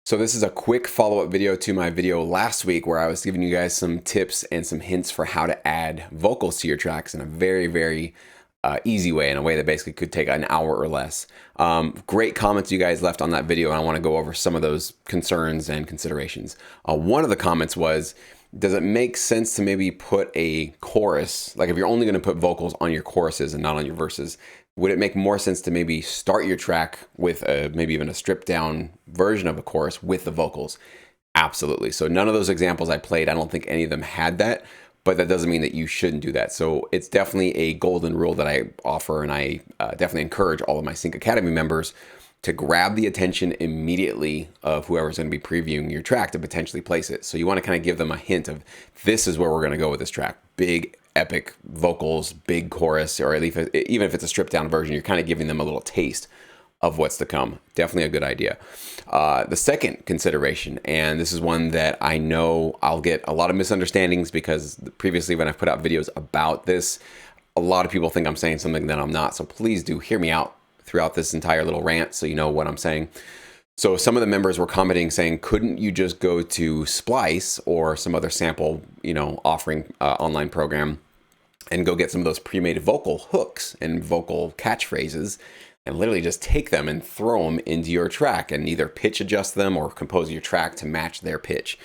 So this is a quick follow-up video to my video last week where I was giving you guys some tips and some hints for how to add vocals to your tracks in a very easy way, in a way that basically could take an hour or less. Great comments you guys left on that video, and I want to go over some of those concerns and considerations. One of the comments was, does it make sense to maybe put a chorus, like if you're only going to put vocals on your choruses and not on your verses, would it make more sense to maybe start your track with maybe even a stripped down version of a chorus with the vocals? Absolutely. So none of those examples I played, I don't think any of them had that, but that doesn't mean that you shouldn't do that. So it's definitely a golden rule that I offer, and I definitely encourage all of my Sync Academy members to grab the attention immediately of whoever's going to be previewing your track to potentially place it. So you want to kind of give them a hint of, this is where we're going to go with this track. Big, epic vocals, big chorus, or at least even if it's a stripped down version, you're kind of giving them a little taste of what's to come. Definitely a good idea. The second consideration, and this is one that I know I'll get a lot of misunderstandings because previously when I've put out videos about this, a lot of people think I'm saying something that I'm not. So please do hear me out throughout this entire little rant so you know what I'm saying. So some of the members were commenting saying, couldn't you just go to Splice or some other sample, offering online program and go get some of those pre-made vocal hooks and vocal catchphrases and literally just take them and throw them into your track and either pitch adjust them or compose your track to match their pitch?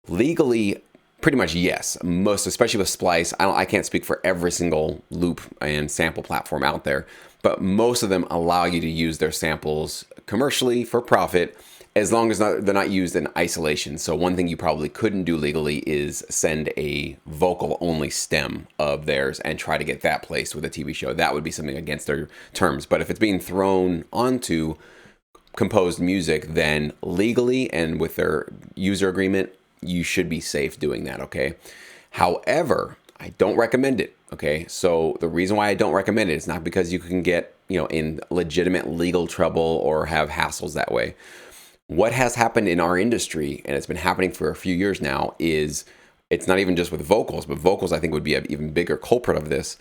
Legally, pretty much yes. Most, especially with Splice, I can't speak for every single loop and sample platform out there, but most of them allow you to use their samples commercially for profit, as long as they're not used in isolation. So one thing you probably couldn't do legally is send a vocal only stem of theirs and try to get that placed with a TV show. That would be something against their terms. But if it's being thrown onto composed music, then legally and with their user agreement, you should be safe doing that, okay? However, I don't recommend it, okay? So the reason why I don't recommend it is not because you can get, in legitimate legal trouble or have hassles that way. What has happened in our industry, and it's been happening for a few years now, is it's not even just with vocals, but vocals I think would be an even bigger culprit of this.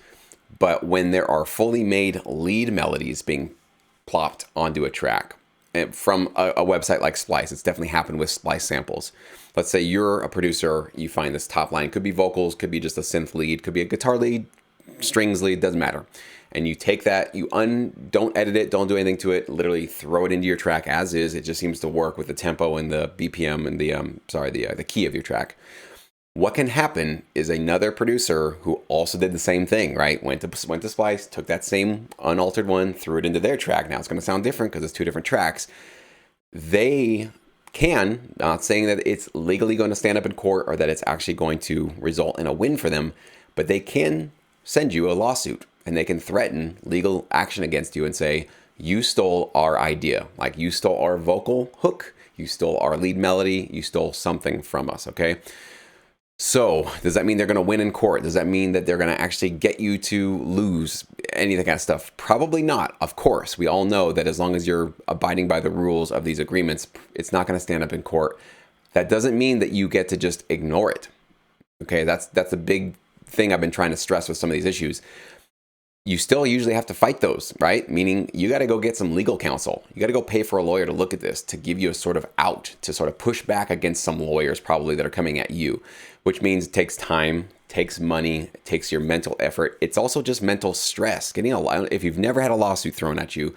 But when there are fully made lead melodies being plopped onto a track, and from a website like Splice, it's definitely happened with Splice samples. Let's say you're a producer, you find this top line, could be vocals, could be just a synth lead, could be a guitar lead, strings lead, doesn't matter. And you take that, don't edit it, don't do anything to it, literally throw it into your track as is. It just seems to work with the tempo and the BPM and the key of your track. What can happen is another producer who also did the same thing, right? Went to Splice, took that same unaltered one, threw it into their track. Now it's going to sound different because it's two different tracks. They can, not saying that it's legally going to stand up in court or that it's actually going to result in a win for them, but they can send you a lawsuit and they can threaten legal action against you and say, you stole our idea. Like, you stole our vocal hook, you stole our lead melody, you stole something from us, okay? So does that mean they're going to win in court? Does that mean that they're going to actually get you to lose any of that kind of stuff? Probably not. Of course, we all know that as long as you're abiding by the rules of these agreements, it's not going to stand up in court. That doesn't mean that you get to just ignore it. Okay, that's a big thing I've been trying to stress with some of these issues. You still usually have to fight those, right? Meaning you got to go get some legal counsel. You got to go pay for a lawyer to look at this, to give you a sort of out, to sort of push back against some lawyers probably that are coming at you, which means it takes time, takes money, it takes your mental effort. It's also just mental stress. If you've never had a lawsuit thrown at you,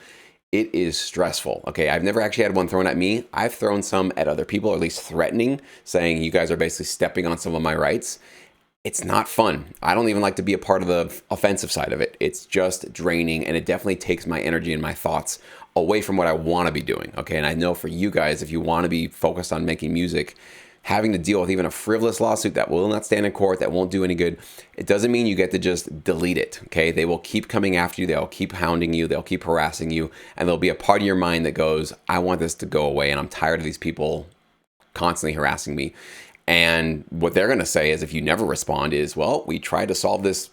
it is stressful. Okay, I've never actually had one thrown at me. I've thrown some at other people, or at least threatening, saying you guys are basically stepping on some of my rights. It's not fun. I don't even like to be a part of the offensive side of it. It's just draining, and it definitely takes my energy and my thoughts away from what I want to be doing. Okay, and I know for you guys, if you want to be focused on making music, having to deal with even a frivolous lawsuit that will not stand in court, that won't do any good, it doesn't mean you get to just delete it, okay? They will keep coming after you, they'll keep hounding you, they'll keep harassing you, and there'll be a part of your mind that goes, I want this to go away, and I'm tired of these people constantly harassing me. And what they're going to say is, if you never respond, is, well, we tried to solve this,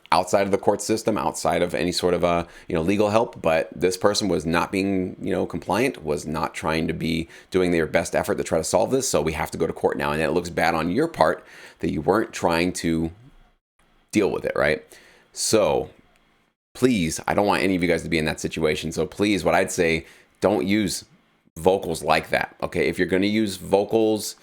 outside of the court system, outside of any sort of legal help, but this person was not being, compliant, was not trying to be doing their best effort to try to solve this. So we have to go to court now. And it looks bad on your part that you weren't trying to deal with it, right? So please, I don't want any of you guys to be in that situation. So please, what I'd say, don't use vocals like that. Okay, if you're going to use vocals,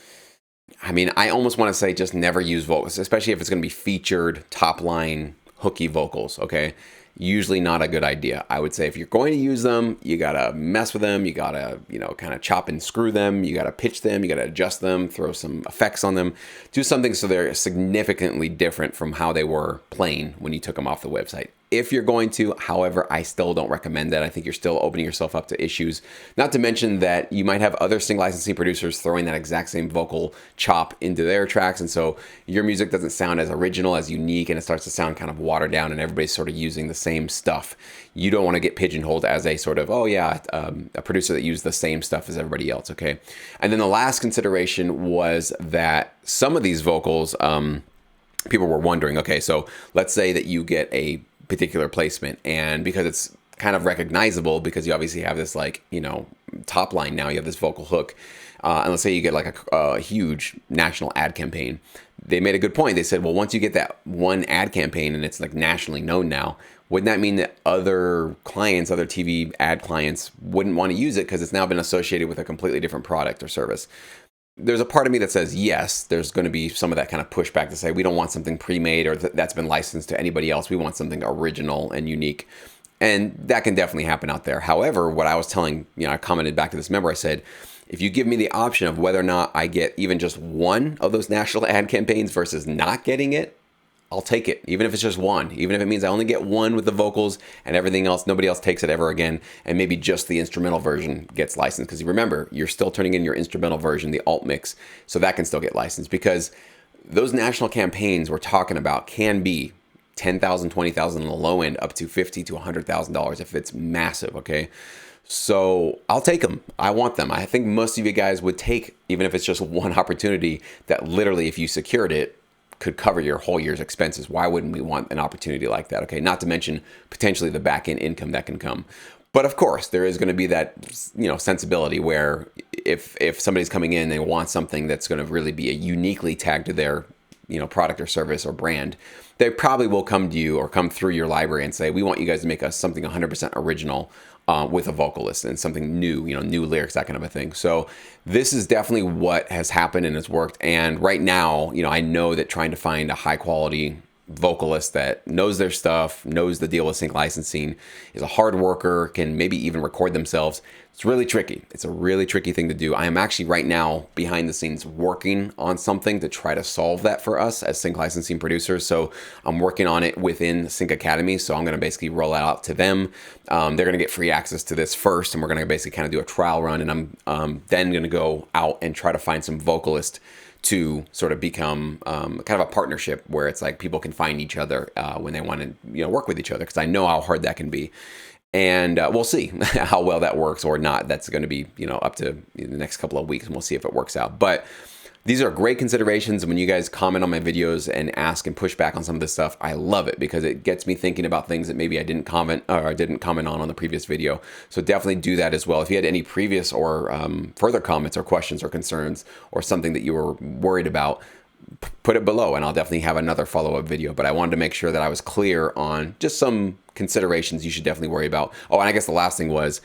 I mean, I almost want to say just never use vocals, especially if it's going to be featured top line hooky vocals. Okay, usually not a good idea. I would say if you're going to use them, you gotta mess with them. You gotta, kind of chop and screw them. You gotta pitch them. You gotta adjust them. Throw some effects on them. Do something so they're significantly different from how they were playing when you took them off the website. If you're going to, however, I still don't recommend that. I think you're still opening yourself up to issues. Not to mention that you might have other sync licensing producers throwing that exact same vocal chop into their tracks. And so your music doesn't sound as original, as unique, and it starts to sound kind of watered down and everybody's sort of using the same stuff. You don't want to get pigeonholed as a sort of, a producer that used the same stuff as everybody else, okay? And then the last consideration was that some of these vocals, people were wondering, okay, so let's say that you get a particular placement, and because it's kind of recognizable because you obviously have this top line now, you have this vocal hook, and let's say you get like a huge national ad campaign. They made a good point. They said, well, once you get that one ad campaign and it's like nationally known now, wouldn't that mean that other clients, other TV ad clients wouldn't want to use it because it's now been associated with a completely different product or service? There's a part of me that says, yes, there's going to be some of that kind of pushback to say, we don't want something pre-made or that's been licensed to anybody else. We want something original and unique. And that can definitely happen out there. However, what I was telling, I commented back to this member, I said, if you give me the option of whether or not I get even just one of those national ad campaigns versus not getting it, I'll take it, even if it's just one, even if it means I only get one with the vocals and everything else, nobody else takes it ever again, and maybe just the instrumental version gets licensed. Because remember, you're still turning in your instrumental version, the alt mix, so that can still get licensed. Because those national campaigns we're talking about can be $10,000, $20,000 on the low end, up to $50,000 to $100,000 if it's massive, okay? So I'll take them. I want them. I think most of you guys would take, even if it's just one opportunity, that literally if you secured it, could cover your whole year's expenses. Why wouldn't we want an opportunity like that? Okay, not to mention potentially the back end income that can come. But of course, there is going to be that sensibility where if somebody's coming in and they want something that's going to really be uniquely tagged to their product or service or brand, they probably will come to you or come through your library and say, we want you guys to make us something 100% original with a vocalist and something new, new lyrics, that kind of a thing. So this is definitely what has happened and it's worked. And right now, I know that trying to find a high quality vocalist that knows their stuff, knows the deal with sync licensing, is a hard worker, can maybe even record themselves. It's really tricky. It's a really tricky thing to do. I am actually right now behind the scenes working on something to try to solve that for us as sync licensing producers. So I'm working on it within Sync Academy. So I'm going to basically roll it out to them. They're going to get free access to this first, and we're going to basically kind of do a trial run. And I'm then going to go out and try to find some vocalists to sort of become kind of a partnership where it's like people can find each other when they want to work with each other, because I know how hard that can be. And we'll see how well that works or not. That's going to be up to the next couple of weeks, and we'll see if it works out. But these are great considerations. When you guys comment on my videos and ask and push back on some of this stuff, I love it because it gets me thinking about things that maybe I didn't comment on the previous video. So definitely do that as well. If you had any previous or further comments or questions or concerns or something that you were worried about, put it below and I'll definitely have another follow-up video. But I wanted to make sure that I was clear on just some considerations you should definitely worry about. Oh, and I guess the last thing was,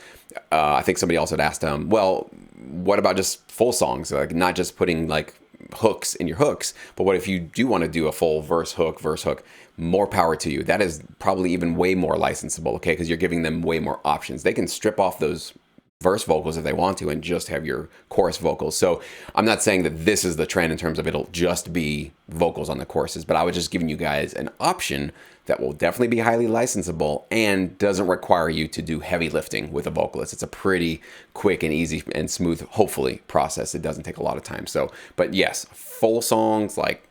I think somebody else had asked, well, what about just full songs? Like not just putting like hooks in your hooks, but what if you do want to do a full verse hook, more power to you. That is probably even way more licensable, okay? Because you're giving them way more options. They can strip off those verse vocals if they want to and just have your chorus vocals. So I'm not saying that this is the trend in terms of it'll just be vocals on the choruses, but I was just giving you guys an option that will definitely be highly licensable and doesn't require you to do heavy lifting with a vocalist. It's a pretty quick and easy and smooth, hopefully, process. It doesn't take a lot of time. So, but yes, full songs like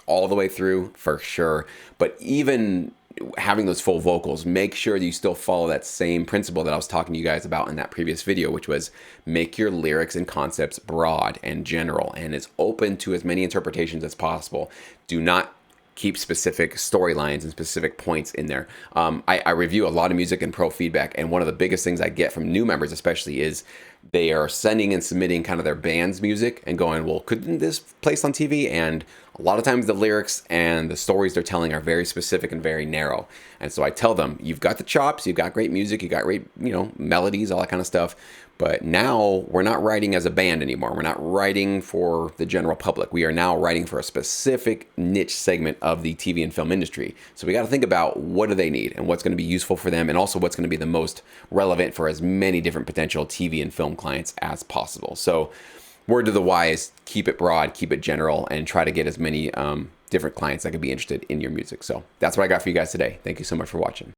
all the way through for sure. But even having those full vocals, make sure that you still follow that same principle that I was talking to you guys about in that previous video, which was make your lyrics and concepts broad and general and as open to as many interpretations as possible. Do not keep specific storylines and specific points in there. I review a lot of music and pro feedback, and one of the biggest things I get from new members especially is they are sending and submitting kind of their band's music and going, well, couldn't this place on TV? And a lot of times the lyrics and the stories they're telling are very specific and very narrow. And so I tell them, you've got the chops, you've got great music, you got great, melodies, all that kind of stuff, But now we're not writing as a band anymore. We're not writing for the general public. We are now writing for a specific niche segment of the TV and film industry. So we got to think about what do they need and what's going to be useful for them, and also what's going to be the most relevant for as many different potential TV and film clients as possible. So word to the wise, keep it broad, keep it general, and try to get as many different clients that could be interested in your music. So that's what I got for you guys today. Thank you so much for watching.